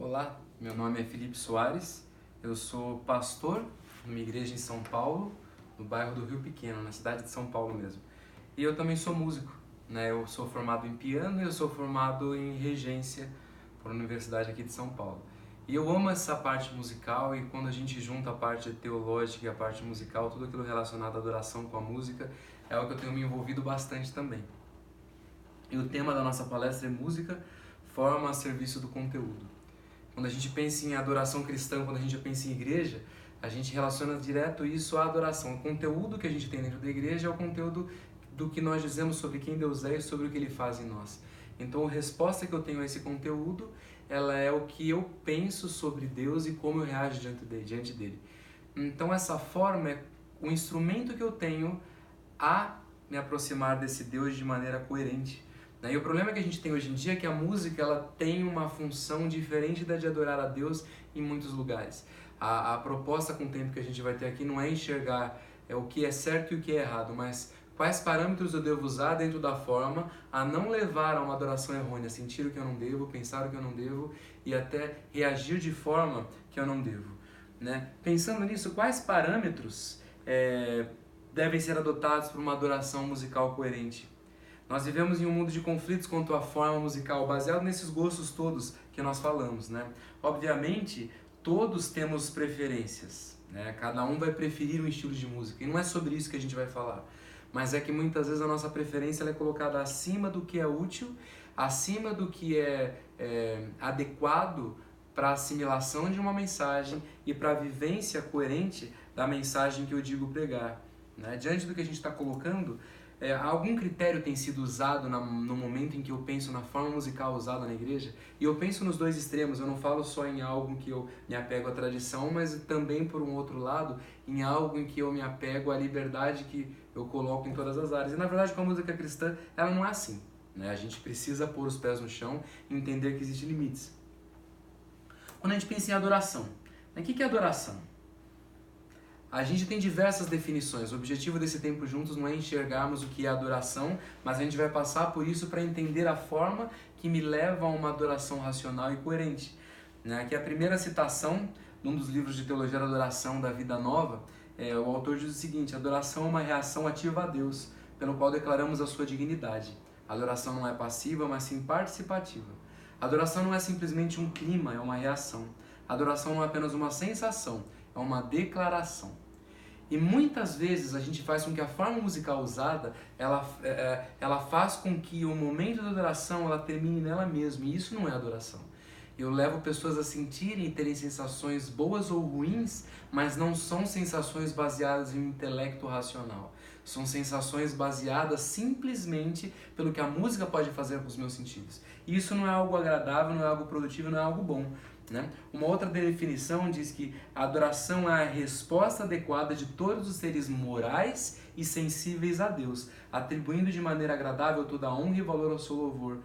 Olá, meu nome é Felipe Soares, eu sou pastor numa igreja em São Paulo, no bairro do Rio Pequeno, na cidade de São Paulo mesmo. E eu também sou músico, né? Eu sou formado em piano e eu sou formado em regência por universidade aqui de São Paulo. E eu amo essa parte musical e quando a gente junta a parte teológica e a parte musical, tudo aquilo relacionado à adoração com a música, é algo que eu tenho me envolvido bastante também. E o tema da nossa palestra é música, forma a serviço do conteúdo. Quando a gente pensa em adoração cristã, quando a gente pensa em igreja, a gente relaciona direto isso à adoração. O conteúdo que a gente tem dentro da igreja é o conteúdo do que nós dizemos sobre quem Deus é e sobre o que Ele faz em nós. Então a resposta que eu tenho a esse conteúdo, ela é o que eu penso sobre Deus e como eu reajo diante dele. Então essa forma é o instrumento que eu tenho a me aproximar desse Deus de maneira coerente. E o problema que a gente tem hoje em dia é que a música ela tem uma função diferente da de adorar a Deus em muitos lugares. A proposta com o tempo que a gente vai ter aqui não é enxergar o que é certo e o que é errado, mas quais parâmetros eu devo usar dentro da forma a não levar a uma adoração errônea, sentir o que eu não devo, pensar o que eu não devo e até reagir de forma que eu não devo. Né? Pensando nisso, quais parâmetros devem ser adotados para uma adoração musical coerente? Nós vivemos em um mundo de conflitos quanto à forma musical, baseado nesses gostos todos que nós falamos, né? Obviamente, todos temos preferências, né? Cada um vai preferir um estilo de música, e não é sobre isso que a gente vai falar. Mas é que muitas vezes a nossa preferência ela é colocada acima do que é útil, acima do que é adequado para a assimilação de uma mensagem e para a vivência coerente da mensagem que eu digo pregar. Né? Diante do que a gente está colocando, algum critério tem sido usado no momento em que eu penso na forma musical usada na igreja? E eu penso nos dois extremos, eu não falo só em algo que eu me apego à tradição, mas também, por um outro lado, em algo em que eu me apego à liberdade que eu coloco em todas as áreas. E na verdade, com a música cristã, ela não é assim. Né? A gente precisa pôr os pés no chão e entender que existem limites. Quando a gente pensa em adoração, o que é adoração? A gente tem diversas definições. O objetivo desse tempo juntos não é enxergarmos o que é adoração, mas a gente vai passar por isso para entender a forma que me leva a uma adoração racional e coerente. Aqui a primeira citação, num dos livros de teologia da adoração da Vida Nova, o autor diz o seguinte: adoração é uma reação ativa a Deus, pelo qual declaramos a sua dignidade. A adoração não é passiva, mas sim participativa. A adoração não é simplesmente um clima, é uma reação. A adoração não é apenas uma sensação, é uma declaração. E muitas vezes a gente faz com que a forma musical usada, ela faz com que o momento da adoração ela termine nela mesma, e isso não é adoração. Eu levo pessoas a sentirem e terem sensações boas ou ruins, mas não são sensações baseadas em um intelecto racional. São sensações baseadas simplesmente pelo que a música pode fazer com os meus sentidos. E isso não é algo agradável, não é algo produtivo, não é algo bom. Né? Uma outra definição diz que a adoração é a resposta adequada de todos os seres morais e sensíveis a Deus, atribuindo de maneira agradável toda a honra e valor ao seu louvor,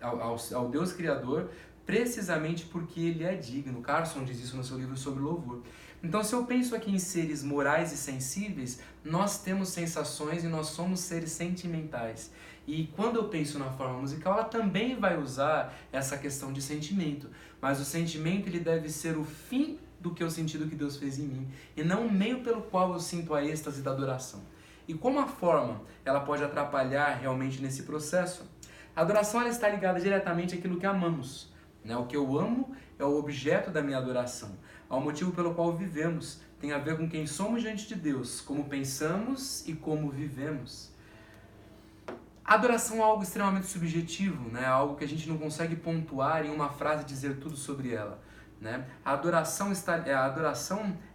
ao Deus Criador, precisamente porque Ele é digno. Carson diz isso no seu livro sobre louvor. Então, se eu penso aqui em seres morais e sensíveis, nós temos sensações e nós somos seres sentimentais. E quando eu penso na forma musical, ela também vai usar essa questão de sentimento. Mas o sentimento ele deve ser o fim do que eu senti do que Deus fez em mim, e não o meio pelo qual eu sinto a êxtase da adoração. E como a forma ela pode atrapalhar realmente nesse processo? A adoração ela está ligada diretamente àquilo que amamos. Né? O que eu amo é o objeto da minha adoração. Ao motivo pelo qual vivemos. Tem a ver com quem somos diante de Deus, como pensamos e como vivemos. A adoração é algo extremamente subjetivo, né? Algo que a gente não consegue pontuar em uma frase e dizer tudo sobre ela. Né? A adoração,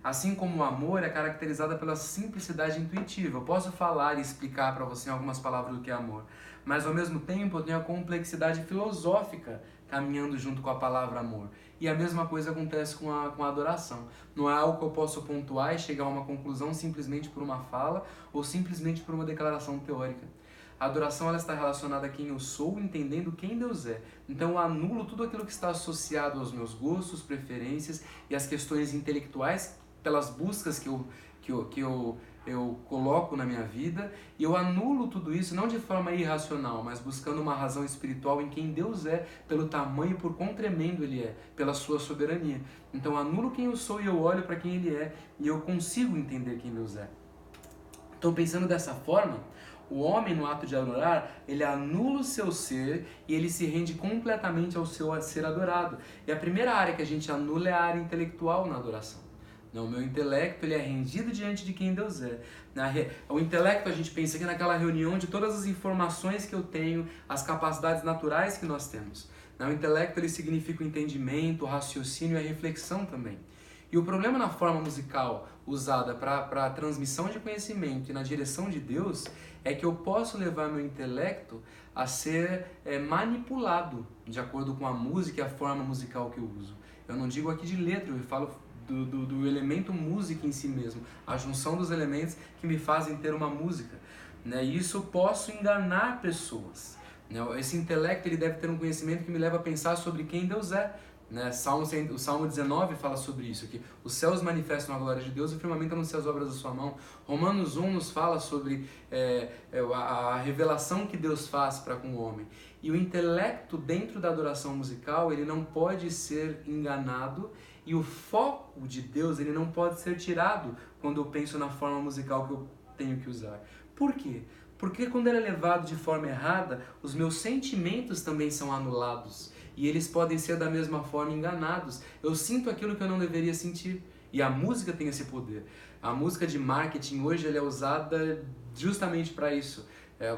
assim como o amor, é caracterizada pela simplicidade intuitiva. Eu posso falar e explicar para você em algumas palavras do que é amor, mas ao mesmo tempo eu tenho a complexidade filosófica caminhando junto com a palavra amor. E a mesma coisa acontece com a adoração. Não é algo que eu posso pontuar e chegar a uma conclusão simplesmente por uma fala ou simplesmente por uma declaração teórica. A adoração ela está relacionada a quem eu sou, entendendo quem Deus é. Então eu anulo tudo aquilo que está associado aos meus gostos, preferências e às questões intelectuais pelas buscas que eu eu coloco na minha vida e eu anulo tudo isso não de forma irracional, mas buscando uma razão espiritual em quem Deus é, pelo tamanho e por quão tremendo Ele é, pela sua soberania. Então eu anulo quem eu sou e eu olho para quem Ele é e eu consigo entender quem Deus é. Então, pensando dessa forma, o homem, no ato de adorar, ele anula o seu ser e ele se rende completamente ao seu ser adorado. E a primeira área que a gente anula é a área intelectual na adoração. O meu intelecto ele é rendido diante de quem Deus é. O intelecto, a gente pensa aqui naquela reunião de todas as informações que eu tenho, as capacidades naturais que nós temos. O intelecto ele significa o entendimento, o raciocínio e a reflexão também. E o problema na forma musical usada para a transmissão de conhecimento e na direção de Deus é que eu posso levar meu intelecto a ser manipulado de acordo com a música e a forma musical que eu uso. Eu não digo aqui de letra, eu falo do elemento música em si mesmo, a junção dos elementos que me fazem ter uma música. E isso eu posso enganar pessoas. Esse intelecto ele deve ter um conhecimento que me leva a pensar sobre quem Deus é. O Salmo 19 fala sobre isso, que os céus manifestam a glória de Deus e o firmamento anuncia as obras da sua mão. Romanos 1 nos fala sobre a revelação que Deus faz para com o homem. E o intelecto dentro da adoração musical, ele não pode ser enganado e o foco de Deus ele não pode ser tirado quando eu penso na forma musical que eu tenho que usar. Por quê? Porque quando ele é levado de forma errada, os meus sentimentos também são anulados. E eles podem ser da mesma forma enganados. Eu sinto aquilo que eu não deveria sentir. E a música tem esse poder. A música de marketing hoje ela é usada justamente para isso.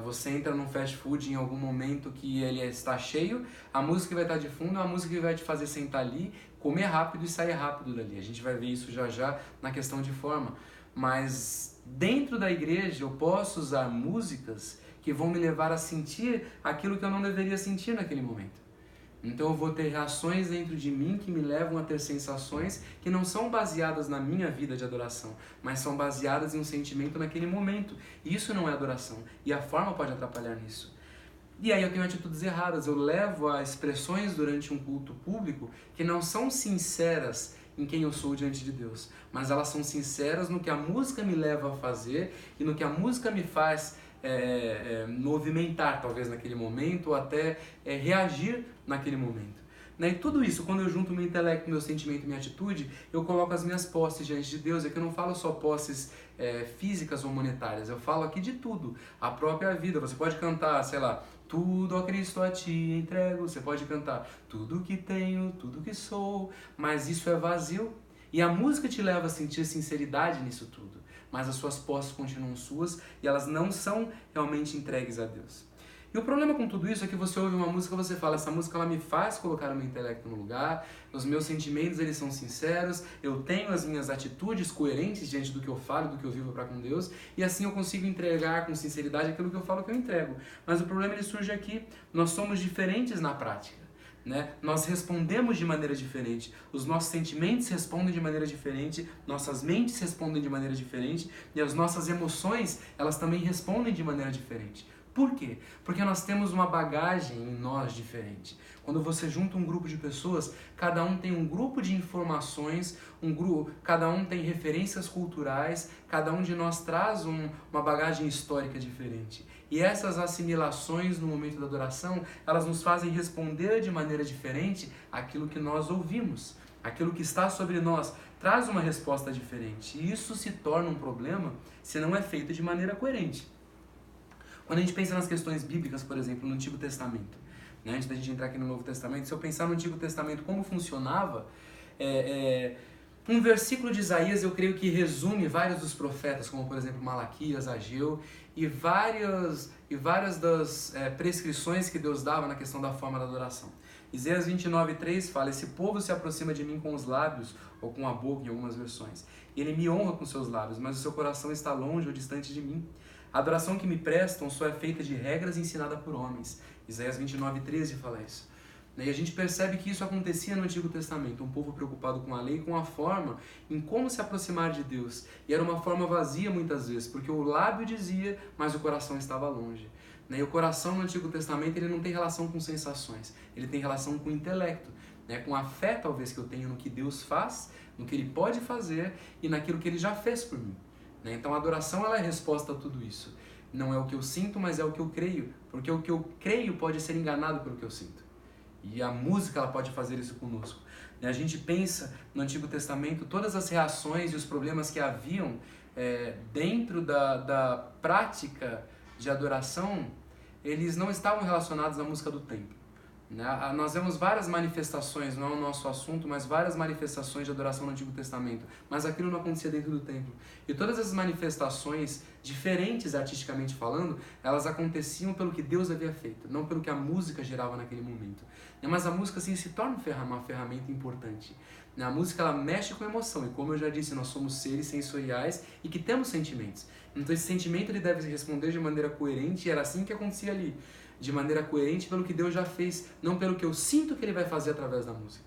Você entra num fast food em algum momento que ele está cheio, a música vai estar de fundo, a música que vai te fazer sentar ali, comer rápido e sair rápido dali. A gente vai ver isso já já na questão de forma. Mas dentro da igreja eu posso usar músicas que vão me levar a sentir aquilo que eu não deveria sentir naquele momento. Então eu vou ter reações dentro de mim que me levam a ter sensações que não são baseadas na minha vida de adoração, mas são baseadas em um sentimento naquele momento. E isso não é adoração. E a forma pode atrapalhar nisso. E aí eu tenho atitudes erradas. Eu levo a expressões durante um culto público que não são sinceras em quem eu sou diante de Deus, mas elas são sinceras no que a música me leva a fazer e no que a música me faz movimentar talvez naquele momento ou até reagir naquele momento. E tudo isso, quando eu junto meu intelecto, meu sentimento e minha atitude, eu coloco as minhas posses diante de Deus. É que eu não falo só posses físicas ou monetárias, eu falo aqui de tudo, a própria vida. Você pode cantar, sei lá, tudo a Cristo a ti entrego, você pode cantar tudo que tenho, tudo que sou, mas isso é vazio. E a música te leva a sentir sinceridade nisso tudo, mas as suas posses continuam suas e elas não são realmente entregues a Deus. E o problema com tudo isso é que você ouve uma música e você fala, essa música ela me faz colocar o meu intelecto no lugar, os meus sentimentos eles são sinceros, eu tenho as minhas atitudes coerentes diante do que eu falo, do que eu vivo para com Deus, e assim eu consigo entregar com sinceridade aquilo que eu falo que eu entrego. Mas o problema ele surge aqui, nós somos diferentes na prática. Nós respondemos de maneira diferente, os nossos sentimentos respondem de maneira diferente, nossas mentes respondem de maneira diferente e as nossas emoções elas também respondem de maneira diferente. Por quê? Porque nós temos uma bagagem em nós diferente. Quando você junta um grupo de pessoas, cada um tem um grupo de informações, cada um tem referências culturais, cada um de nós traz uma bagagem histórica diferente. E essas assimilações no momento da adoração, elas nos fazem responder de maneira diferente àquilo que nós ouvimos. Aquilo que está sobre nós traz uma resposta diferente. E isso se torna um problema se não é feito de maneira coerente. Quando a gente pensa nas questões bíblicas, por exemplo, no Antigo Testamento, antes da gente entrar aqui no Novo Testamento, se eu pensar no Antigo Testamento como funcionava, um versículo de Isaías eu creio que resume vários dos profetas, como por exemplo Malaquias, Ageu, e várias das prescrições que Deus dava na questão da forma da adoração. Isaías 29:3 fala, esse povo se aproxima de mim com os lábios, ou com a boca em algumas versões. Ele me honra com seus lábios, mas o seu coração está longe ou distante de mim. A adoração que me prestam só é feita de regras ensinadas por homens. Isaías 29:13 fala isso. E a gente percebe que isso acontecia no Antigo Testamento, um povo preocupado com a lei, com a forma, em como se aproximar de Deus. E era uma forma vazia muitas vezes, porque o lábio dizia, mas o coração estava longe. E o coração no Antigo Testamento ele não tem relação com sensações, ele tem relação com o intelecto, com a fé talvez que eu tenho no que Deus faz, no que Ele pode fazer e naquilo que Ele já fez por mim. né? Então a adoração ela é a resposta a tudo isso. Não é o que eu sinto, mas é o que eu creio, porque o que eu creio pode ser enganado pelo que eu sinto. E a música ela pode fazer isso conosco. A gente pensa no Antigo Testamento todas as reações e os problemas que haviam dentro da prática de adoração, eles não estavam relacionados à música do templo. Nós vemos várias manifestações, não é o nosso assunto, mas várias manifestações de adoração no Antigo Testamento, mas aquilo não acontecia dentro do templo. E todas essas manifestações, diferentes artisticamente falando, elas aconteciam pelo que Deus havia feito, não pelo que a música gerava naquele momento. Mas a música assim se torna uma ferramenta importante. A música ela mexe com a emoção, e como eu já disse, nós somos seres sensoriais e que temos sentimentos. Então esse sentimento ele deve responder de maneira coerente, e era assim que acontecia ali. De maneira coerente pelo que Deus já fez, não pelo que eu sinto que Ele vai fazer através da música.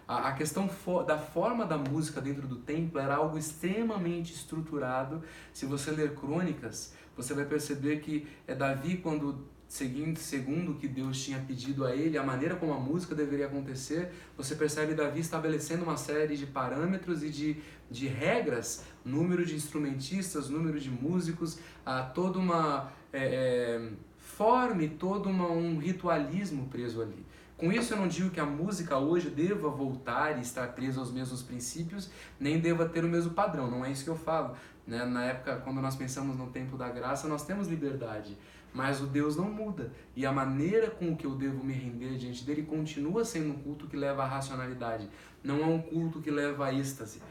A questão da forma da música dentro do templo era algo extremamente estruturado. Se você ler Crônicas, você vai perceber que Davi, quando segundo o que Deus tinha pedido a ele, a maneira como a música deveria acontecer, você percebe Davi estabelecendo uma série de parâmetros e de regras, número de instrumentistas, número de músicos, toda uma forma e todo um ritualismo preso ali. Com isso eu não digo que a música hoje deva voltar e estar presa aos mesmos princípios, nem deva ter o mesmo padrão, não é isso que eu falo. Na época, quando nós pensamos no tempo da graça, nós temos liberdade, mas o Deus não muda, e a maneira com que eu devo me render diante dele continua sendo um culto que leva à racionalidade, não é um culto que leva à êxtase,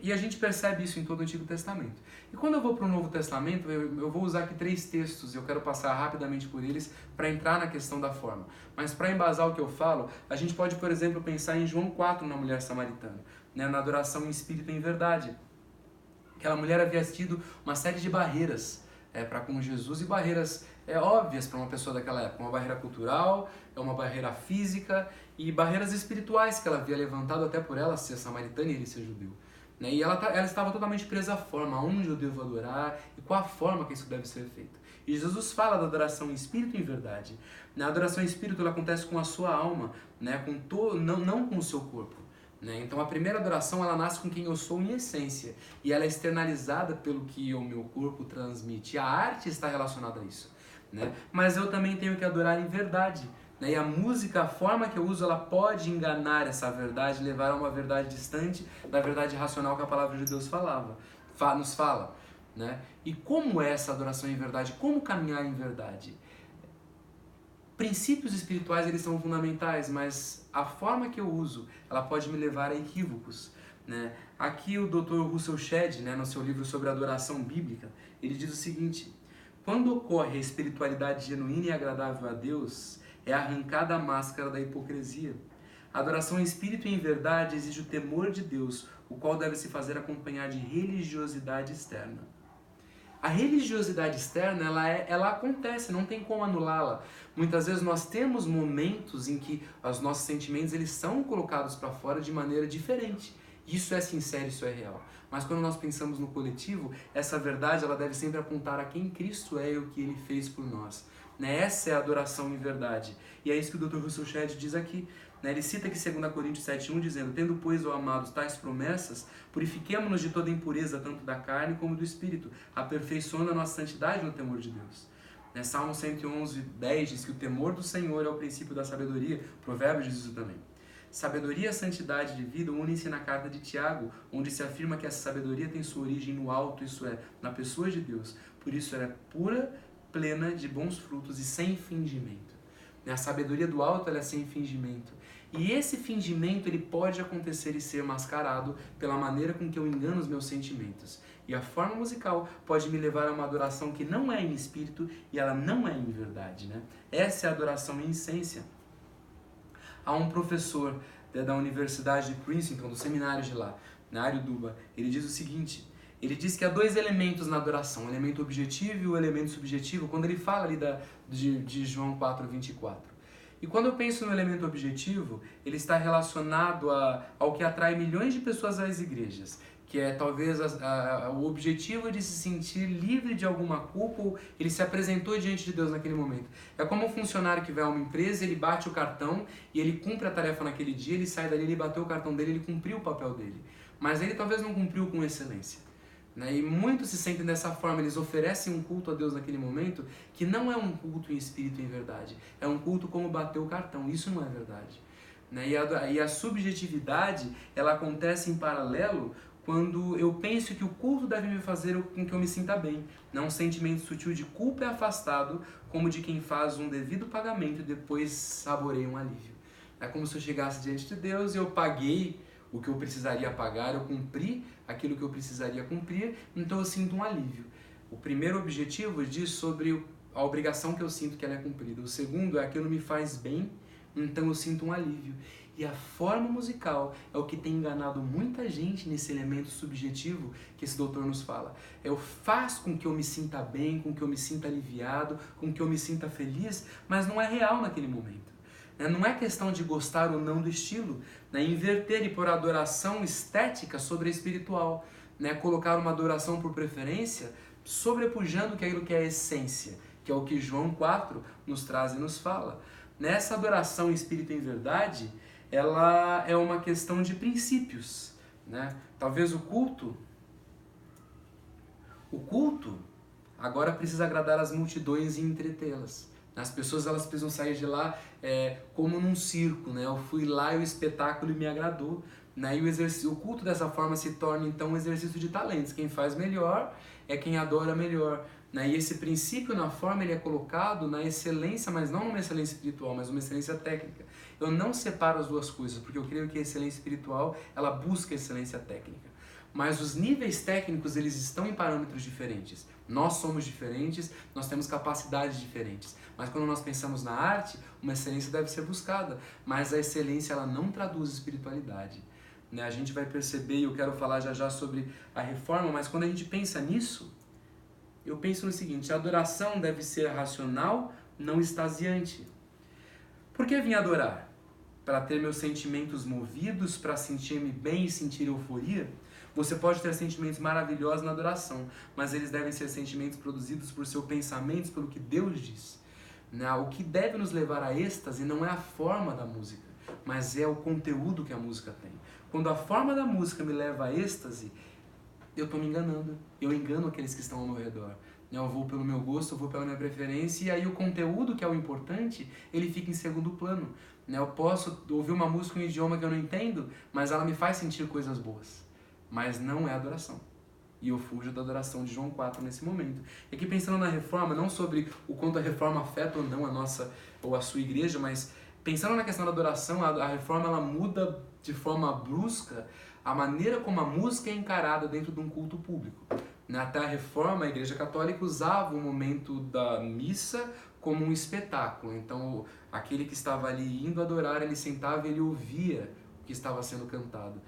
E a gente percebe isso em todo o Antigo Testamento. E quando eu vou para o Novo Testamento, eu vou usar aqui 3 textos, eu quero passar rapidamente por eles para entrar na questão da forma. Mas para embasar o que eu falo, a gente pode, por exemplo, pensar em João 4, na mulher samaritana, na adoração em espírito e em verdade. Aquela mulher havia tido uma série de barreiras para com Jesus, e barreiras óbvias para uma pessoa daquela época, uma barreira cultural, uma barreira física e barreiras espirituais que ela havia levantado até por ela ser samaritana e ele ser judeu. E ela estava totalmente presa à forma, onde eu devo adorar e qual a forma que isso deve ser feito. E Jesus fala da adoração em espírito e em verdade. A adoração em espírito ela acontece com a sua alma, não com o seu corpo. Então a primeira adoração ela nasce com quem eu sou em essência, e ela é externalizada pelo que o meu corpo transmite. E a arte está relacionada a isso. Mas eu também tenho que adorar em verdade. E a música, a forma que eu uso, ela pode enganar essa verdade, levar a uma verdade distante da verdade racional que a palavra de Deus nos fala. E como é essa adoração em verdade? Como caminhar em verdade? Princípios espirituais eles são fundamentais, mas a forma que eu uso, ela pode me levar a equívocos. Aqui o Dr. Russell Shedd, no seu livro sobre adoração bíblica, ele diz o seguinte: quando ocorre a espiritualidade genuína e agradável a Deus, é arrancada a máscara da hipocrisia. A adoração em espírito e em verdade exige o temor de Deus, o qual deve se fazer acompanhar de religiosidade externa. A religiosidade externa, ela acontece, não tem como anulá-la. Muitas vezes nós temos momentos em que os nossos sentimentos eles são colocados para fora de maneira diferente. Isso é sincero, isso é real. Mas quando nós pensamos no coletivo, essa verdade ela deve sempre apontar a quem Cristo é e o que Ele fez por nós. Essa é a adoração em verdade. E é isso que o Dr. Russell Shedd diz aqui. Ele cita aqui 2 Coríntios 7,1 dizendo: tendo, pois, ó amados, tais promessas, purifiquemo-nos de toda impureza, tanto da carne como do espírito, aperfeiçoando a nossa santidade no temor de Deus. Salmo 111:10 diz que o temor do Senhor é o princípio da sabedoria. Provérbios diz isso também. Sabedoria e santidade de vida unem-se na carta de Tiago, onde se afirma que essa sabedoria tem sua origem no alto, isso é, na pessoa de Deus. Por isso ela é pura, plena de bons frutos e sem fingimento. A sabedoria do alto ela é sem fingimento. E esse fingimento ele pode acontecer e ser mascarado pela maneira com que eu engano os meus sentimentos. E a forma musical pode me levar a uma adoração que não é em espírito e ela não é em verdade. Essa é a adoração em essência. Há um professor da Universidade de Princeton, do seminário de lá, Ario Duba, ele diz o seguinte: ele diz que há 2 elementos na adoração, o elemento objetivo e o elemento subjetivo, quando ele fala ali de João 4:24. E quando eu penso no elemento objetivo, ele está relacionado ao que atrai milhões de pessoas às igrejas, que é talvez o objetivo de se sentir livre de alguma culpa, ou ele se apresentou diante de Deus naquele momento. É como um funcionário que vai a uma empresa, ele bate o cartão e ele cumpre a tarefa naquele dia, ele sai dali, ele bateu o cartão dele, ele cumpriu o papel dele. Mas ele talvez não cumpriu com excelência. né? E muitos se sentem dessa forma, eles oferecem um culto a Deus naquele momento que não é um culto em espírito e em verdade, é um culto como bater o cartão, isso não é verdade, né? E a subjetividade, ela acontece em paralelo quando eu penso que o culto deve me fazer com que eu me sinta bem, não um sentimento sutil de culpa é afastado, como de quem faz um devido pagamento e depois saboreia um alívio. É como se eu chegasse diante de Deus e eu paguei o que eu precisaria pagar, eu cumpri aquilo que eu precisaria cumprir, então eu sinto um alívio. O primeiro objetivo diz sobre a obrigação que eu sinto que ela é cumprida. O segundo é aquilo me faz bem, então eu sinto um alívio. E a forma musical é o que tem enganado muita gente nesse elemento subjetivo que esse doutor nos fala. Faz com que eu me sinta bem, com que eu me sinta aliviado, com que eu me sinta feliz, mas não é real naquele momento. Não é questão de gostar ou não do estilo, inverter e pôr a adoração estética sobre a espiritual, colocar uma adoração por preferência, sobrepujando aquilo que é a essência, que é o que João 4 nos traz e nos fala. Nessa adoração em espírito e em verdade, ela é uma questão de princípios, né? Talvez o culto agora precisa agradar as multidões e entretê-las. As pessoas elas precisam sair de lá como num circo, né? Eu fui lá e o espetáculo me agradou, né? E o culto dessa forma se torna então um exercício de talentos. Quem faz melhor é quem adora melhor, né? E esse princípio na forma ele é colocado na excelência, mas não numa excelência espiritual, mas uma excelência técnica. Eu não separo as duas coisas, porque eu creio que a excelência espiritual ela busca a excelência técnica. Mas os níveis técnicos eles estão em parâmetros diferentes. Nós somos diferentes, nós temos capacidades diferentes. Mas quando nós pensamos na arte, uma excelência deve ser buscada. Mas a excelência ela não traduz espiritualidade, né? A gente vai perceber, e eu quero falar já já sobre a reforma, mas quando a gente pensa nisso, eu penso no seguinte: a adoração deve ser racional, não extasiante. Por que vim adorar? Para ter meus sentimentos movidos, para sentir-me bem e sentir euforia? Você pode ter sentimentos maravilhosos na adoração, mas eles devem ser sentimentos produzidos por seus pensamentos, pelo que Deus diz. O que deve nos levar a êxtase não é a forma da música, mas é o conteúdo que a música tem. Quando a forma da música me leva a êxtase, eu estou me enganando. Eu engano aqueles que estão ao meu redor. Eu vou pelo meu gosto, eu vou pela minha preferência, e aí o conteúdo, que é o importante, ele fica em segundo plano. Eu posso ouvir uma música em um idioma que eu não entendo, mas ela me faz sentir coisas boas. Mas não é adoração. E eu fujo da adoração de João 4 nesse momento. E aqui pensando na reforma, não sobre o quanto a reforma afeta ou não a nossa ou a sua igreja, mas pensando na questão da adoração, a reforma ela muda de forma brusca a maneira como a música é encarada dentro de um culto público. Até a reforma, a Igreja Católica usava o momento da missa como um espetáculo. Então, aquele que estava ali indo adorar, ele sentava e ele ouvia o que estava sendo cantado.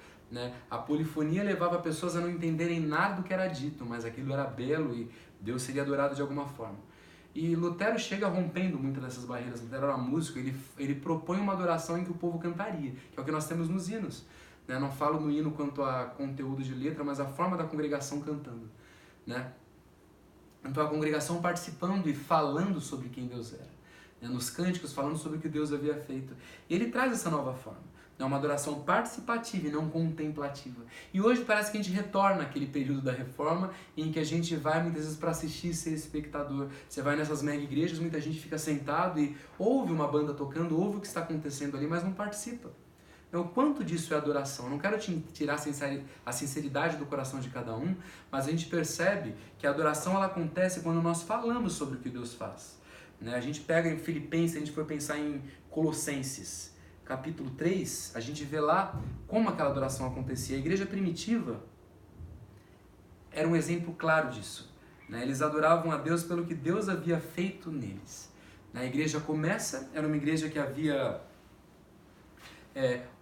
A polifonia levava pessoas a não entenderem nada do que era dito, mas aquilo era belo e Deus seria adorado de alguma forma. E Lutero chega rompendo muitas dessas barreiras. Lutero era músico, ele propõe uma adoração em que o povo cantaria, que é o que nós temos nos hinos. Não falo no hino quanto a conteúdo de letra, mas a forma da congregação cantando. Então a congregação participando e falando sobre quem Deus era. Nos cânticos falando sobre o que Deus havia feito. E ele traz essa nova forma. É uma adoração participativa e não contemplativa. E hoje parece que a gente retorna àquele período da reforma em que a gente vai muitas vezes para assistir e ser espectador. Você vai nessas mega igrejas, muita gente fica sentado e ouve uma banda tocando, ouve o que está acontecendo ali, mas não participa. O quanto disso é adoração? Eu não quero tirar a sinceridade do coração de cada um, mas a gente percebe que a adoração ela acontece quando nós falamos sobre o que Deus faz. A gente pega em Filipenses, a gente for pensar em Colossenses, capítulo 3, a gente vê lá como aquela adoração acontecia. A igreja primitiva era um exemplo claro disso. Eles adoravam a Deus pelo que Deus havia feito neles. A igreja começa, era uma igreja que havia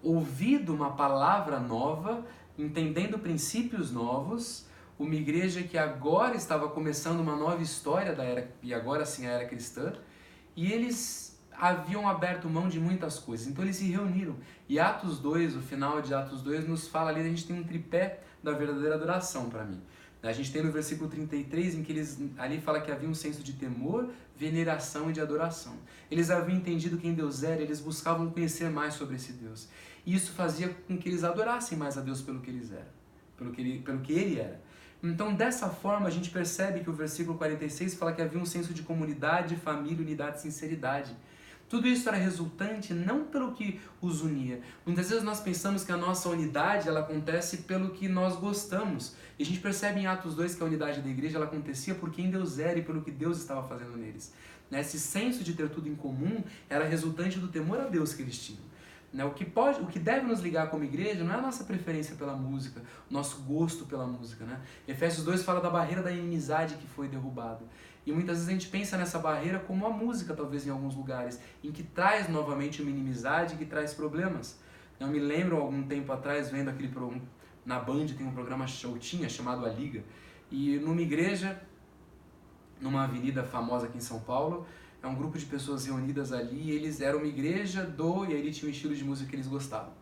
ouvido uma palavra nova, entendendo princípios novos, uma igreja que agora estava começando uma nova história da era, e agora sim a era cristã, e eles haviam aberto mão de muitas coisas, então eles se reuniram. E Atos 2, o final de Atos 2 nos fala ali, a gente tem um tripé da verdadeira adoração para mim. A gente tem no versículo 33, em que eles ali fala que havia um senso de temor, veneração e de adoração. Eles haviam entendido quem Deus era, eles buscavam conhecer mais sobre esse Deus. E isso fazia com que eles adorassem mais a Deus pelo que eles eram, pelo que ele era. Então, dessa forma, a gente percebe que o versículo 46 fala que havia um senso de comunidade, família, unidade e sinceridade. Tudo isso era resultante não pelo que os unia. Muitas vezes nós pensamos que a nossa unidade ela acontece pelo que nós gostamos. E a gente percebe em Atos 2 que a unidade da igreja ela acontecia por quem Deus era e pelo que Deus estava fazendo neles. Esse senso de ter tudo em comum era resultante do temor a Deus que eles tinham. O que deve nos ligar como igreja não é a nossa preferência pela música, o nosso gosto pela música. Efésios 2 fala da barreira da inimizade que foi derrubada. E muitas vezes a gente pensa nessa barreira como a música, talvez em alguns lugares, em que traz novamente uma inimizade, que traz problemas. Eu me lembro, algum tempo atrás, vendo aquele programa, na Band tem um programa chamado A Liga, e numa igreja, numa avenida famosa aqui em São Paulo, é um grupo de pessoas reunidas ali, e eles eram uma igreja e aí tinha um estilo de música que eles gostavam.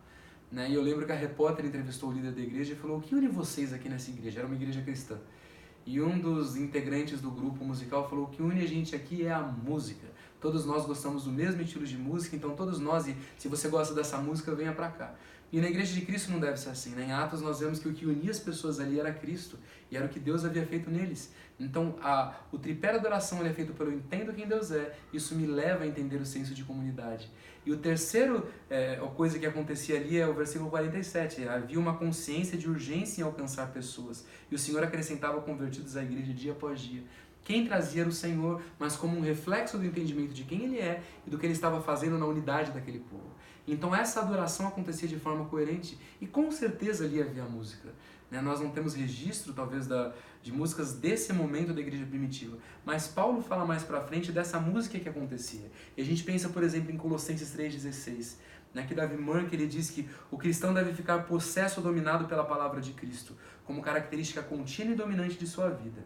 E eu lembro que a repórter entrevistou o líder da igreja e falou: o que une vocês aqui nessa igreja? Era uma igreja cristã. E um dos integrantes do grupo musical falou: o que une a gente aqui é a música. Todos nós gostamos do mesmo estilo de música, então todos nós, e se você gosta dessa música, venha pra cá. E na Igreja de Cristo não deve ser assim. Em Atos nós vemos que o que unia as pessoas ali era Cristo, e era o que Deus havia feito neles. Então o tripé da adoração é feito pelo eu entendo quem Deus é, isso me leva a entender o senso de comunidade. E o terceiro coisa que acontecia ali é o versículo 47, havia uma consciência de urgência em alcançar pessoas, e o Senhor acrescentava convertidos à igreja dia após dia. Quem trazia era o Senhor, mas como um reflexo do entendimento de quem Ele é e do que Ele estava fazendo na unidade daquele povo. Então essa adoração acontecia de forma coerente e com certeza ali havia música. Nós não temos registro, talvez, de músicas desse momento da igreja primitiva, mas Paulo fala mais pra frente dessa música que acontecia. E a gente pensa, por exemplo, em Colossenses 3,16, que Davi Murk ele diz que o cristão deve ficar possesso ou dominado pela palavra de Cristo, como característica contínua e dominante de sua vida.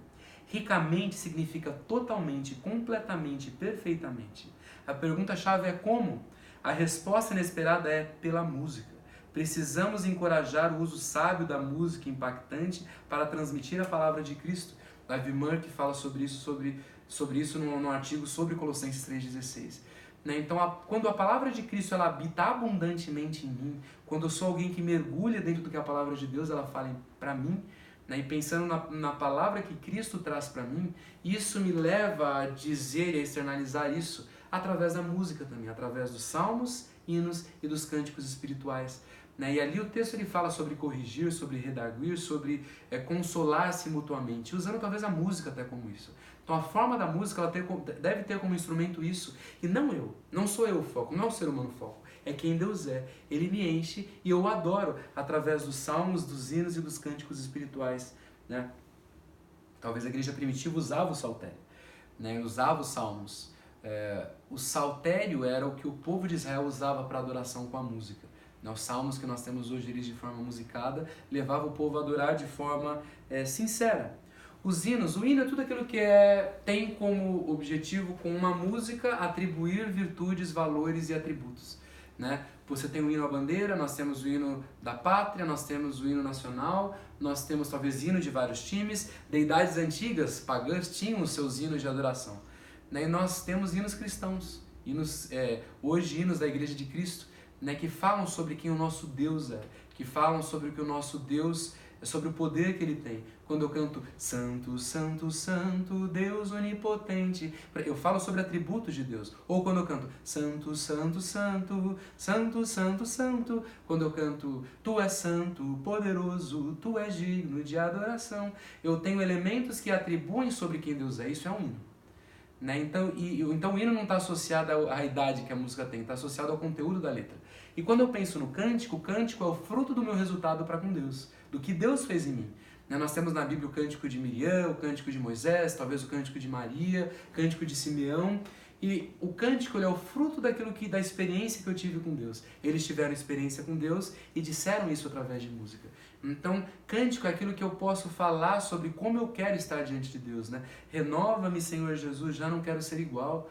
Ricamente significa totalmente, completamente, perfeitamente. A pergunta-chave é como? A resposta inesperada é pela música. Precisamos encorajar o uso sábio da música impactante para transmitir a palavra de Cristo. Davi Murk fala sobre isso num artigo sobre Colossenses 3,16. Então, quando a palavra de Cristo ela habita abundantemente em mim, quando eu sou alguém que mergulha dentro do que a palavra de Deus ela fala para mim, e pensando na palavra que Cristo traz para mim, isso me leva a dizer e a externalizar isso através da música também, através dos salmos, hinos e dos cânticos espirituais. E ali o texto ele fala sobre corrigir, sobre redarguir, sobre consolar-se mutuamente, usando talvez a música até como isso. Então a forma da música ela deve ter como instrumento isso, e não sou eu o foco, não é o ser humano o foco, é quem Deus é. Ele me enche e eu o adoro através dos salmos, dos hinos e dos cânticos espirituais. Talvez a igreja primitiva usava o saltério, usava os salmos. O saltério era o que o povo de Israel usava para adoração com a música. Os salmos que nós temos hoje, eles de forma musicada, levavam o povo a adorar de forma sincera. Os hinos, o hino é tudo aquilo que tem como objetivo, com uma música, atribuir virtudes, valores e atributos. Você tem o hino à bandeira, nós temos o hino da pátria, nós temos o hino nacional, nós temos talvez hino de vários times, deidades antigas, pagãs, tinham os seus hinos de adoração. E nós temos hinos cristãos, hoje hinos da Igreja de Cristo, que falam sobre quem o nosso Deus é, que falam sobre o que o nosso Deus sobre o poder que Ele tem. Quando eu canto Santo, Santo, Santo, Deus onipotente, eu falo sobre atributos de Deus. Ou quando eu canto Santo, Santo, Santo, Santo, Santo, Santo, quando eu canto Tu és santo, poderoso, Tu és digno de adoração, eu tenho elementos que atribuem sobre quem Deus é. Isso é um hino. Então o hino não está associado à idade que a música tem, está associado ao conteúdo da letra. E quando eu penso no cântico, o cântico é o fruto do meu resultado para com Deus, do que Deus fez em mim. Nós temos na Bíblia o cântico de Miriam, o cântico de Moisés, talvez o cântico de Maria, o cântico de Simeão. E o cântico é o fruto da experiência que eu tive com Deus. Eles tiveram experiência com Deus e disseram isso através de música. Então, cântico é aquilo que eu posso falar sobre como eu quero estar diante de Deus. Renova-me, Senhor Jesus, já não quero ser igual.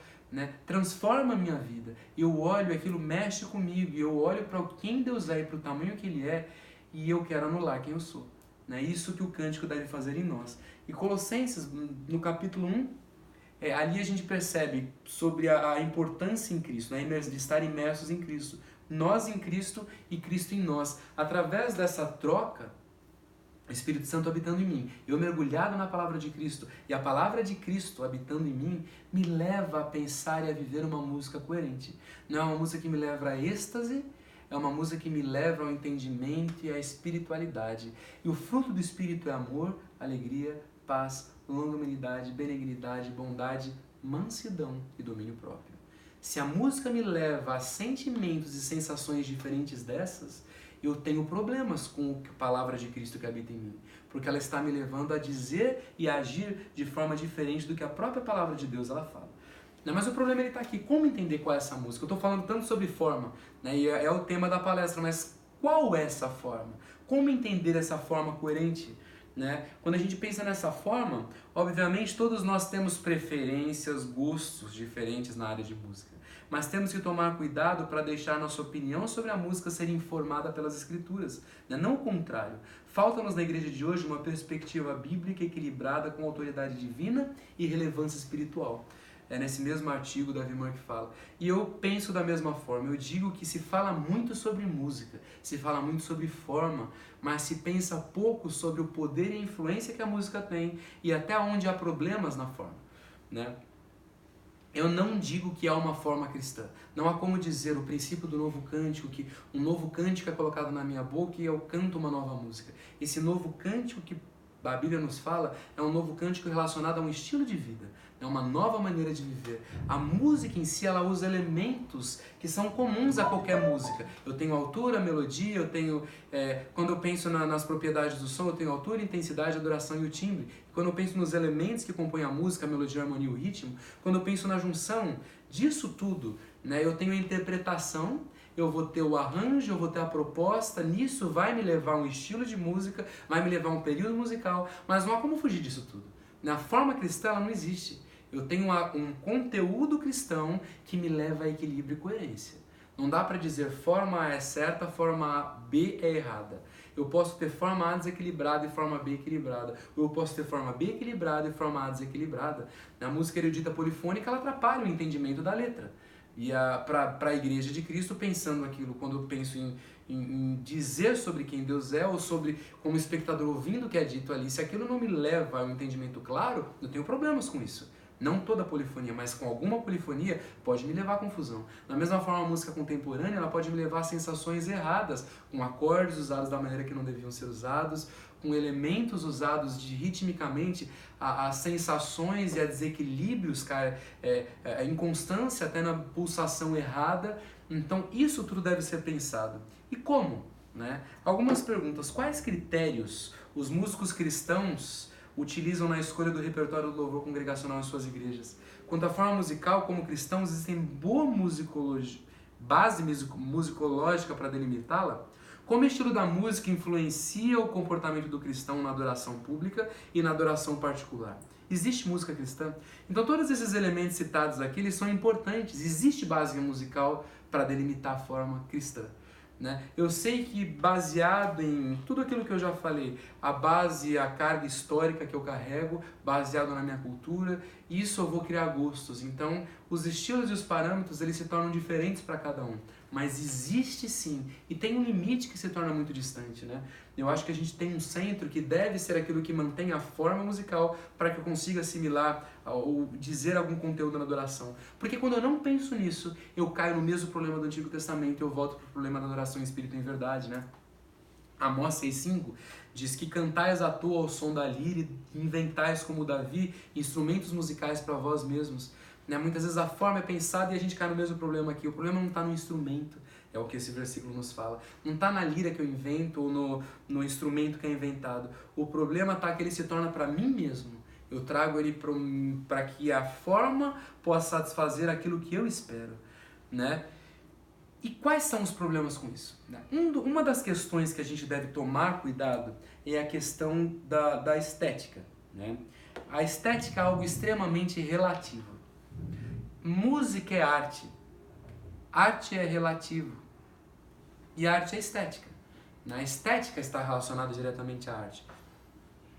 Transforma a minha vida. Eu olho, aquilo mexe comigo, e eu olho para quem Deus é e para o tamanho que Ele é, e eu quero anular quem eu sou. Isso que o cântico deve fazer em nós. E Colossenses, no capítulo 1, ali a gente percebe sobre a importância em Cristo, de estar imersos em Cristo. Nós em Cristo e Cristo em nós. Através dessa troca, o Espírito Santo habitando em mim, eu mergulhado na palavra de Cristo, e a palavra de Cristo habitando em mim, me leva a pensar e a viver uma música coerente. Não é uma música que me leva a êxtase, é uma música que me leva ao entendimento e à espiritualidade. E o fruto do Espírito é amor, alegria, paz, longanimidade, benignidade, bondade, mansidão e domínio próprio. Se a música me leva a sentimentos e sensações diferentes dessas, eu tenho problemas com a palavra de Cristo que habita em mim, porque ela está me levando a dizer e a agir de forma diferente do que a própria palavra de Deus ela fala. Mas o problema está aqui, como entender qual é essa música? Eu estou falando tanto sobre forma, né? E é o tema da palestra, mas qual é essa forma? Como entender essa forma coerente? Né? Quando a gente pensa nessa forma, obviamente todos nós temos preferências, gostos diferentes na área de música, mas temos que tomar cuidado para deixar nossa opinião sobre a música ser informada pelas escrituras, né? Não o contrário. Falta-nos na igreja de hoje uma perspectiva bíblica equilibrada com autoridade divina e relevância espiritual. É nesse mesmo artigo Davi Murk fala. E eu penso da mesma forma. Eu digo que se fala muito sobre música, se fala muito sobre forma, mas se pensa pouco sobre o poder e a influência que a música tem e até onde há problemas na forma, né? Eu não digo que há uma forma cristã. Não há como dizer o princípio do novo cântico, que um novo cântico é colocado na minha boca e eu canto uma nova música. Esse novo cântico que a Bíblia nos fala é um novo cântico relacionado a um estilo de vida, é uma nova maneira de viver. A música em si, ela usa elementos que são comuns a qualquer música. Eu tenho altura, melodia, eu tenho... quando eu penso nas propriedades do som, eu tenho altura, intensidade, a duração e o timbre. Quando eu penso nos elementos que compõem a música, a melodia, a harmonia e o ritmo, quando eu penso na junção disso tudo, né, eu tenho a interpretação, eu vou ter o arranjo, eu vou ter a proposta, nisso vai me levar um estilo de música, vai me levar um período musical, mas não há como fugir disso tudo. Na forma cristã, ela não existe. Eu tenho um conteúdo cristão que me leva a equilíbrio e coerência. Não dá para dizer forma A é certa, forma B é errada. Eu posso ter forma A desequilibrada e forma B equilibrada. Ou eu posso ter forma B equilibrada e forma A desequilibrada. Na música erudita polifônica, ela atrapalha o entendimento da letra. E para a Igreja de Cristo, pensando aquilo, quando eu penso em dizer sobre quem Deus é, ou sobre como espectador ouvindo o que é dito ali, se aquilo não me leva a um entendimento claro, eu tenho problemas com isso. Não toda polifonia, mas com alguma polifonia pode me levar a confusão. Da mesma forma, a música contemporânea ela pode me levar a sensações erradas, com acordes usados da maneira que não deviam ser usados, com elementos usados de ritmicamente a sensações e a desequilíbrios, a inconstância até na pulsação errada. Então isso tudo deve ser pensado. E como? Né? Algumas perguntas. Quais critérios os músicos cristãos utilizam na escolha do repertório do louvor congregacional em suas igrejas? Quanto à forma musical, como cristãos, existem boa base musicológica para delimitá-la? Como o estilo da música influencia o comportamento do cristão na adoração pública e na adoração particular? Existe música cristã? Então todos esses elementos citados aqui, eles são importantes. Existe base musical para delimitar a forma cristã. Né? Eu sei que baseado em tudo aquilo que eu já falei, a base, a carga histórica que eu carrego, baseado na minha cultura, isso eu vou criar gostos. Então, os estilos e os parâmetros, eles se tornam diferentes para cada um. Mas existe sim, e tem um limite que se torna muito distante, né? Eu acho que a gente tem um centro que deve ser aquilo que mantém a forma musical para que eu consiga assimilar ou dizer algum conteúdo na adoração. Porque quando eu não penso nisso, eu caio no mesmo problema do Antigo Testamento e eu volto para o problema da adoração em espírito e em verdade, né? Amós 6,5 diz que cantais à toa ao som da lira e inventais como Davi instrumentos musicais para vós mesmos. Né? Muitas vezes a forma é pensada e a gente cai no mesmo problema aqui. O problema não está no instrumento, é o que esse versículo nos fala. Não está na lira que eu invento ou no instrumento que é inventado. O problema está que ele se torna para mim mesmo. Eu trago ele para que a forma possa satisfazer aquilo que eu espero. Né? E quais são os problemas com isso? Uma das questões que a gente deve tomar cuidado é a questão da estética. Né? A estética é algo extremamente relativo. Música é arte. Arte é relativo. E arte é estética. A estética está relacionada diretamente à arte.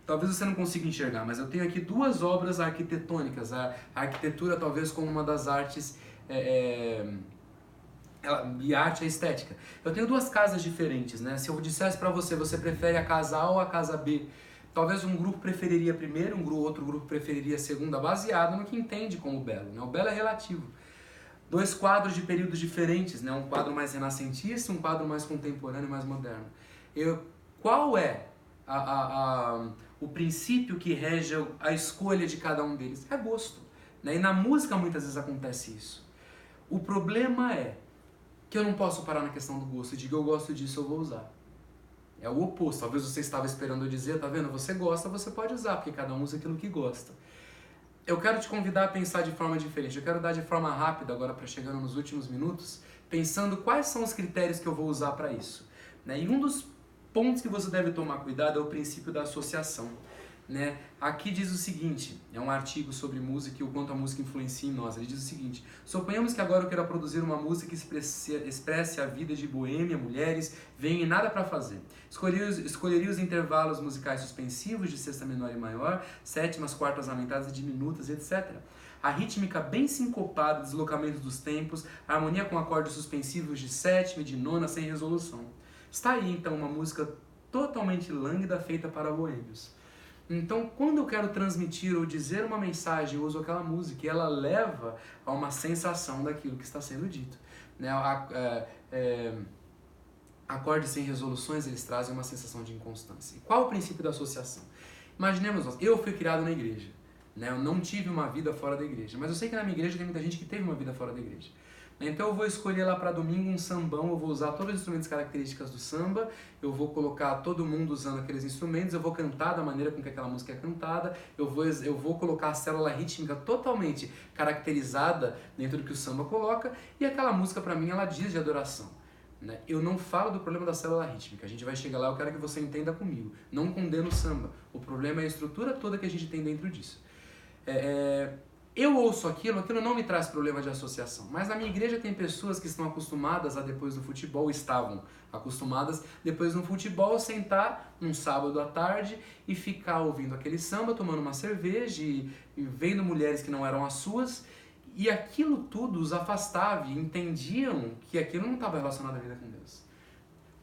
Talvez você não consiga enxergar, mas eu tenho aqui duas obras arquitetônicas. A arquitetura talvez como uma das artes E arte é estética. Eu tenho duas casas diferentes, né? Se eu dissesse pra você, você prefere a casa A ou a casa B? Talvez um grupo preferiria a primeira, outro grupo preferiria a segunda, baseado no que entende como belo, né? O belo é relativo. Dois quadros de períodos diferentes, né? Um quadro mais renascentista, um quadro mais contemporâneo, mais moderno. Qual é o princípio que rege a escolha de cada um deles? É gosto, né? E na música muitas vezes acontece isso. O problema é que eu não posso parar na questão do gosto, de que eu gosto disso, eu vou usar. É o oposto. Talvez você estava esperando eu dizer, tá vendo? Você gosta, você pode usar, porque cada um usa aquilo que gosta. Eu quero te convidar a pensar de forma diferente. Eu quero dar de forma rápida, agora para chegando nos últimos minutos, pensando quais são os critérios que eu vou usar para isso. Né? E um dos pontos que você deve tomar cuidado é o princípio da associação. Né? Aqui diz o seguinte, é um artigo sobre música e o quanto a música influencia em nós. Ele diz o seguinte: suponhamos que agora eu queira produzir uma música que expresse a vida de boêmia, mulheres, vem e nada para fazer. Escolheria os intervalos musicais suspensivos de sexta menor e maior, sétimas, quartas aumentadas e diminutas, etc. A rítmica bem sincopada, deslocamento dos tempos, a harmonia com acordes suspensivos de sétima e de nona sem resolução. Está aí então uma música totalmente lânguida feita para boêmios. Então, quando eu quero transmitir ou dizer uma mensagem, eu uso aquela música e ela leva a uma sensação daquilo que está sendo dito. Né? Acordes sem resoluções, eles trazem uma sensação de inconstância. E qual o princípio da associação? Imaginemos nós, eu fui criado na igreja. Né? Eu não tive uma vida fora da igreja, mas eu sei que na minha igreja tem muita gente que teve uma vida fora da igreja. Então eu vou escolher lá para domingo um sambão, eu vou usar todos os instrumentos características do samba, eu vou colocar todo mundo usando aqueles instrumentos, eu vou cantar da maneira com que aquela música é cantada, eu vou colocar a célula rítmica totalmente caracterizada dentro do que o samba coloca, e aquela música para mim ela diz de adoração. Né? Eu não falo do problema da célula rítmica, a gente vai chegar lá, eu quero que você entenda comigo, não condeno o samba, o problema é a estrutura toda que a gente tem dentro disso. Eu ouço aquilo não me traz problema de associação. Mas na minha igreja tem pessoas que estão acostumadas a depois do futebol, estavam acostumadas depois no futebol sentar num sábado à tarde e ficar ouvindo aquele samba, tomando uma cerveja e vendo mulheres que não eram as suas. E aquilo tudo os afastava e entendiam que aquilo não estava relacionado à vida com Deus.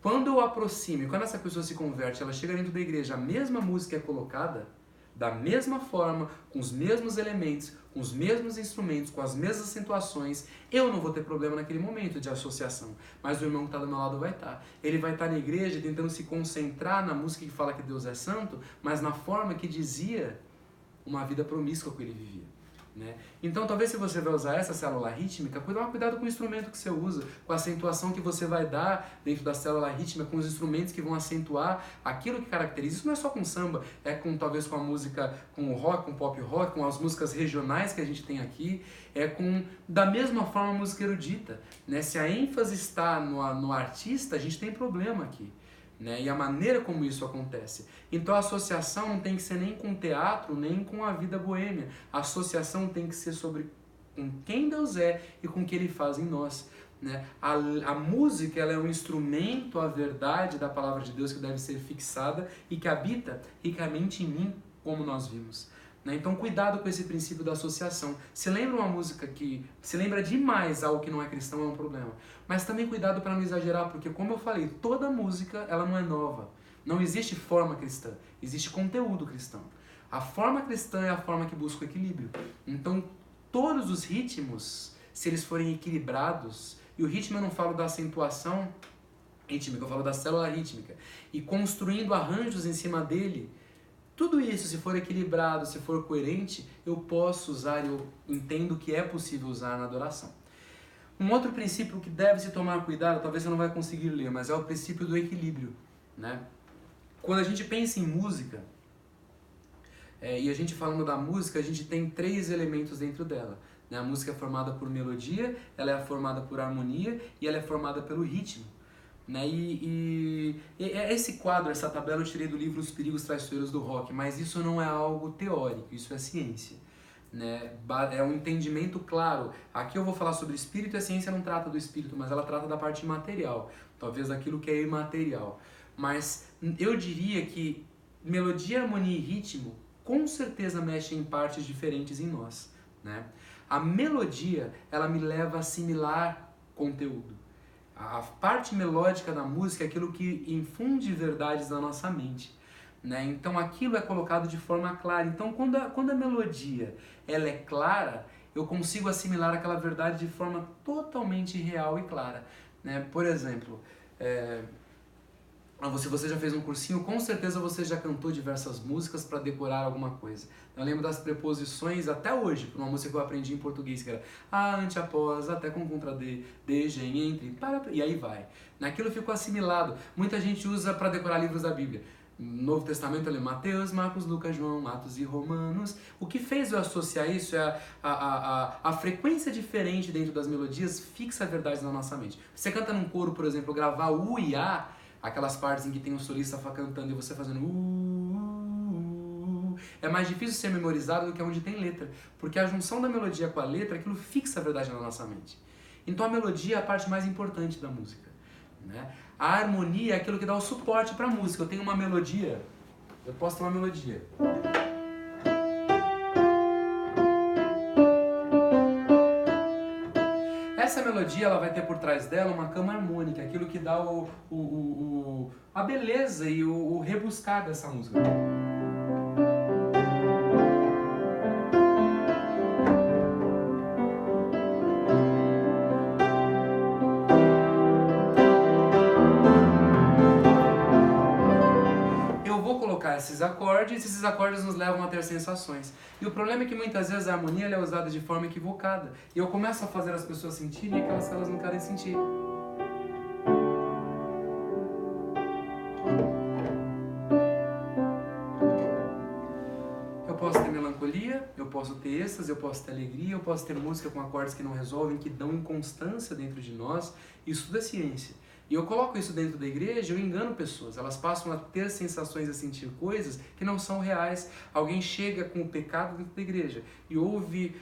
Quando eu aproximo, quando essa pessoa se converte, ela chega dentro da igreja, a mesma música é colocada, da mesma forma, com os mesmos elementos, com os mesmos instrumentos, com as mesmas acentuações, eu não vou ter problema naquele momento de associação. Mas o irmão que está do meu lado vai estar. Ele vai estar na igreja tentando se concentrar na música que fala que Deus é santo, mas na forma que dizia uma vida promíscua que ele vivia. Né? Então talvez se você vai usar essa célula rítmica, cuidado com o instrumento que você usa, com a acentuação que você vai dar dentro da célula rítmica, com os instrumentos que vão acentuar aquilo que caracteriza. Isso não é só com samba, talvez com a música, com o rock, com o pop rock, com as músicas regionais que a gente tem aqui, da mesma forma a música erudita. Né? Se a ênfase está no artista, a gente tem problema aqui. Né? E a maneira como isso acontece. Então a associação não tem que ser nem com o teatro, nem com a vida boêmia. A associação tem que ser sobre com quem Deus é e com o que Ele faz em nós. Né? A música ela é um instrumento, a verdade da palavra de Deus que deve ser fixada e que habita ricamente em mim, como nós vimos. Né? Então cuidado com esse princípio da associação. Se lembra uma música que se lembra demais algo que não é cristão, é um problema. Mas também cuidado para não exagerar, porque como eu falei, toda música ela não é nova. Não existe forma cristã, existe conteúdo cristão. A forma cristã é a forma que busca o equilíbrio. Então todos os ritmos, se eles forem equilibrados, e o ritmo eu não falo da acentuação rítmica, eu falo da célula rítmica, e construindo arranjos em cima dele, tudo isso, se for equilibrado, se for coerente, eu posso usar, eu entendo que é possível usar na adoração. Um outro princípio que deve se tomar cuidado, talvez você não vai conseguir ler, mas é o princípio do equilíbrio. Né? Quando a gente pensa em música, e a gente falando da música, a gente tem 3 elementos dentro dela. Né? A música é formada por melodia, ela é formada por harmonia e ela é formada pelo ritmo. Né? E esse quadro, essa tabela eu tirei do livro Os Perigos Traiçoeiros do Rock, mas isso não é algo teórico, isso é ciência. Né? É um entendimento claro. Aqui eu vou falar sobre espírito, e a ciência não trata do espírito, mas ela trata da parte material, talvez daquilo que é imaterial. Mas eu diria que melodia, harmonia e ritmo com certeza mexem em partes diferentes em nós. Né? A melodia, ela me leva a assimilar conteúdo. A parte melódica da música é aquilo que infunde verdades na nossa mente, né? Então aquilo é colocado de forma clara. Então quando a melodia ela é clara, eu consigo assimilar aquela verdade de forma totalmente real e clara, né? Por exemplo, se você já fez um cursinho, com certeza você já cantou diversas músicas para decorar alguma coisa. Eu lembro das preposições até hoje, por uma música que eu aprendi em português, que era a, ante, após, até com contra de, entre, para, e aí vai. Naquilo ficou assimilado. Muita gente usa para decorar livros da Bíblia. No Novo Testamento eu lembro Mateus, Marcos, Lucas, João, Atos e Romanos. O que fez eu associar isso é a frequência diferente dentro das melodias fixa a verdade na nossa mente. Você canta num coro, por exemplo, gravar U e A, aquelas partes em que tem um solista cantando e você fazendo é mais difícil ser memorizado do que onde tem letra, porque a junção da melodia com a letra, aquilo fixa a verdade na nossa mente. Então a melodia é a parte mais importante da música, né? A harmonia é aquilo que dá o suporte para a música. Eu tenho uma melodia, eu posso ter uma melodia. Essa melodia ela vai ter por trás dela uma cama harmônica, aquilo que dá a beleza e o rebuscar dessa música. Eu vou colocar esses acordes nos levam a ter sensações. E o problema é que muitas vezes a harmonia ela é usada de forma equivocada. E eu começo a fazer as pessoas sentirem aquelas que elas não querem sentir. Eu posso ter melancolia, eu posso ter êxtase, eu posso ter alegria, eu posso ter música com acordes que não resolvem, que dão inconstância dentro de nós. Isso tudo é ciência. E eu coloco isso dentro da igreja, eu engano pessoas. Elas passam a ter sensações, a sentir coisas que não são reais. Alguém chega com o pecado dentro da igreja e ouve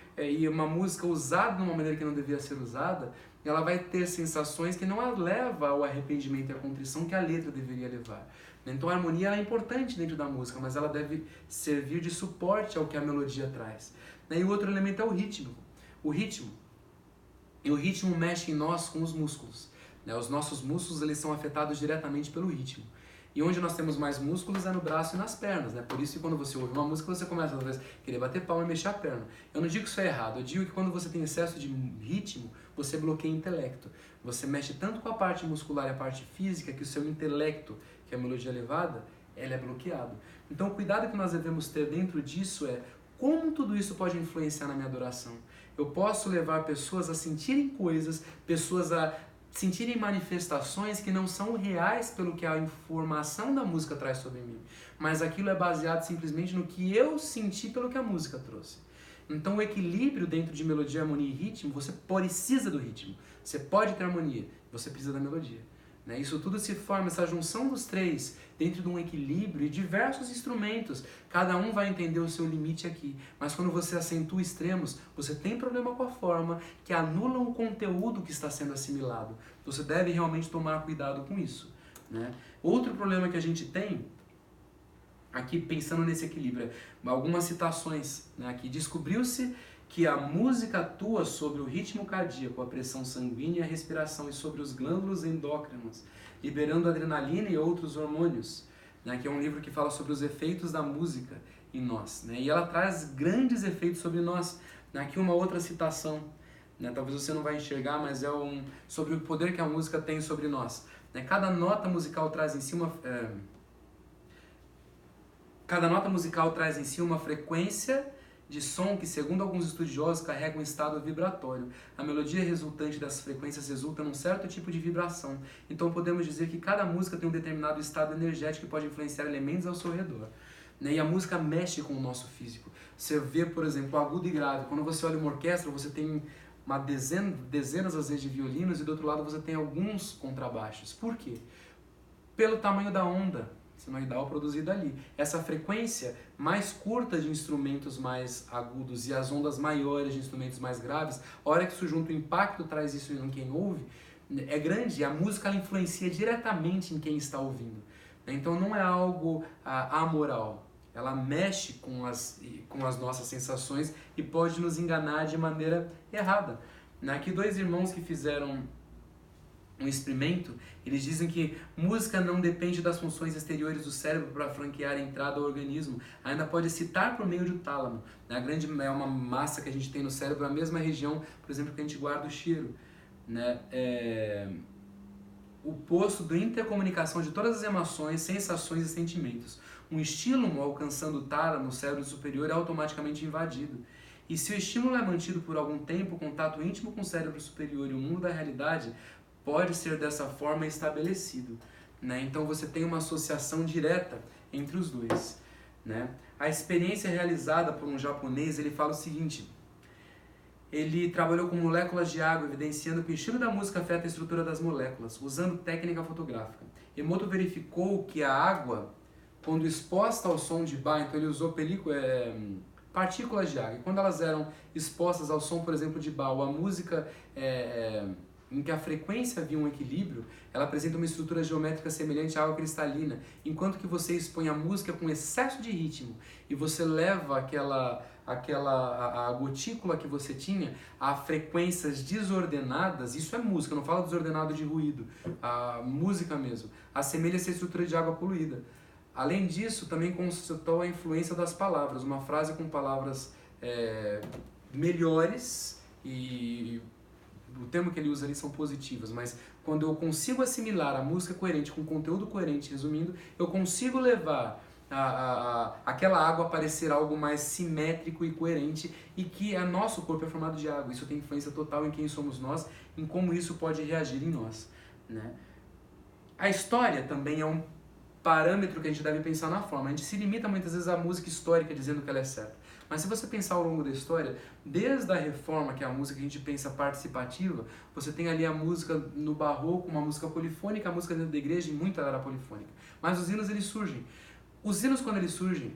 uma música usada de uma maneira que não devia ser usada, ela vai ter sensações que não a leva ao arrependimento e à contrição que a letra deveria levar. Então a harmonia é importante dentro da música, mas ela deve servir de suporte ao que a melodia traz. E o outro elemento é o ritmo. O ritmo mexe em nós com os músculos. Os nossos músculos eles são afetados diretamente pelo ritmo. E onde nós temos mais músculos é no braço e nas pernas, né? Por isso que quando você ouve uma música, você começa a querer bater palma e mexer a perna. Eu não digo que isso é errado, eu digo que quando você tem excesso de ritmo, você bloqueia o intelecto. Você mexe tanto com a parte muscular e a parte física que o seu intelecto, que é a melodia elevada, ela é bloqueado. Então o cuidado que nós devemos ter dentro disso é como tudo isso pode influenciar na minha adoração. Eu posso levar pessoas a sentirem coisas, pessoas a sentirem manifestações que não são reais pelo que a informação da música traz sobre mim, mas aquilo é baseado simplesmente no que eu senti pelo que a música trouxe. Então o equilíbrio dentro de melodia, harmonia e ritmo, você precisa do ritmo, você pode ter harmonia, você precisa da melodia. Isso tudo se forma, essa junção dos três, dentro de um equilíbrio e diversos instrumentos. Cada um vai entender o seu limite aqui. Mas quando você acentua extremos, você tem problema com a forma que anulam o conteúdo que está sendo assimilado. Você deve realmente tomar cuidado com isso. Outro problema que a gente tem, aqui pensando nesse equilíbrio, algumas citações. Aqui descobriu-se que a música atua sobre o ritmo cardíaco, a pressão sanguínea e a respiração e sobre os glândulos endócrinos, liberando adrenalina e outros hormônios, que é um livro que fala sobre os efeitos da música em nós, e ela traz grandes efeitos sobre nós. Aqui uma outra citação, talvez você não vai enxergar, mas é sobre o poder que a música tem sobre nós. Cada nota musical traz em si uma frequência de som que, segundo alguns estudiosos, carrega um estado vibratório. A melodia resultante dessas frequências resulta num certo tipo de vibração. Então podemos dizer que cada música tem um determinado estado energético que pode influenciar elementos ao seu redor. E a música mexe com o nosso físico. Você vê, por exemplo, agudo e grave. Quando você olha uma orquestra, você tem uma dezenas às vezes de violinos e do outro lado você tem alguns contrabaixos. Por quê? Pelo tamanho da onda sinoidal produzida ali. Essa frequência mais curta de instrumentos mais agudos e as ondas maiores de instrumentos mais graves, a hora que isso junta o impacto traz isso em quem ouve, é grande, e a música ela influencia diretamente em quem está ouvindo. Então não é algo amoral, ela mexe com as nossas sensações e pode nos enganar de maneira errada. Aqui dois irmãos que fizeram um experimento, eles dizem que música não depende das funções exteriores do cérebro para franquear a entrada ao organismo, ainda pode excitar por meio do tálamo. A grande é uma massa que a gente tem no cérebro, a mesma região, por exemplo, que a gente guarda o cheiro, né? O posto da intercomunicação de todas as emoções, sensações e sentimentos. Um estímulo alcançando o tálamo, o cérebro superior, é automaticamente invadido. E se o estímulo é mantido por algum tempo, o contato íntimo com o cérebro superior e o mundo da realidade pode ser dessa forma estabelecido, né? Então você tem uma associação direta entre os dois, né? A experiência realizada por um japonês, ele fala o seguinte: ele trabalhou com moléculas de água, evidenciando que o estilo da música afeta a estrutura das moléculas, usando técnica fotográfica. Emoto verificou que a água, quando exposta ao som de bar, então ele usou partículas de água, e quando elas eram expostas ao som, por exemplo, de bar, ou a música em que a frequência havia um equilíbrio, ela apresenta uma estrutura geométrica semelhante à água cristalina, enquanto que você expõe a música com excesso de ritmo e você leva a gotícula que você tinha a frequências desordenadas, isso é música, não fala desordenado de ruído, a música mesmo, assemelha-se à estrutura de água poluída. Além disso, também constatou a influência das palavras, uma frase com palavras melhores, e o termo que ele usa ali são positivas, mas quando eu consigo assimilar a música coerente com conteúdo coerente, resumindo, eu consigo levar aquela água a parecer algo mais simétrico e coerente, e que nosso corpo é formado de água. Isso tem influência total em quem somos nós, em como isso pode reagir em nós, né? A história também é um parâmetro que a gente deve pensar na forma. A gente se limita muitas vezes à música histórica dizendo que ela é certa. Mas se você pensar ao longo da história, desde a Reforma, que é a música que a gente pensa participativa, você tem ali a música no Barroco, uma música polifônica, a música dentro da igreja, e muita era polifônica. Mas os hinos, eles surgem. Os hinos, quando eles surgem,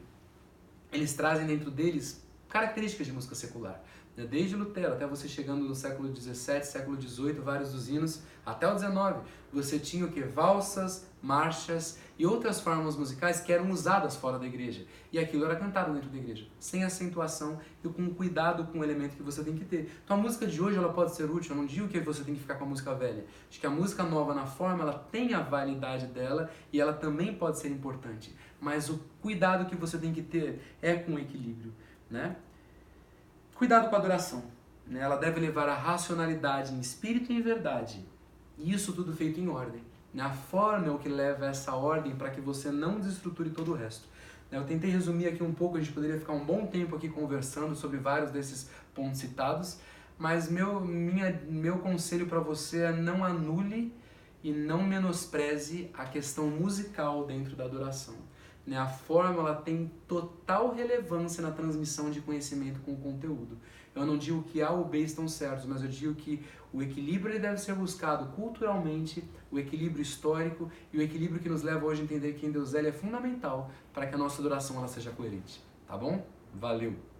eles trazem dentro deles características de música secular. Desde Lutero até você chegando no século XVII, século XVIII, vários dos hinos, até o XIX, você tinha o que? Valsas, marchas e outras formas musicais que eram usadas fora da igreja. E aquilo era cantado dentro da igreja, sem acentuação e com cuidado com o elemento que você tem que ter. Então a música de hoje ela pode ser útil, eu não digo que você tem que ficar com a música velha. Acho que a música nova na forma, ela tem a validade dela e ela também pode ser importante. Mas o cuidado que você tem que ter é com o equilíbrio, né? Cuidado com a adoração, né? Ela deve levar a racionalidade em espírito e em verdade. E isso tudo feito em ordem. A forma é o que leva a essa ordem para que você não desestruture todo o resto. Eu tentei resumir aqui um pouco, a gente poderia ficar um bom tempo aqui conversando sobre vários desses pontos citados, mas meu conselho para você é não anule e não menospreze a questão musical dentro da adoração. A forma ela tem total relevância na transmissão de conhecimento com o conteúdo. Eu não digo que A ou B estão certos, mas eu digo que o equilíbrio ele deve ser buscado culturalmente, o equilíbrio histórico e o equilíbrio que nos leva hoje a entender que quem Deus é fundamental para que a nossa adoração ela seja coerente. Tá bom? Valeu!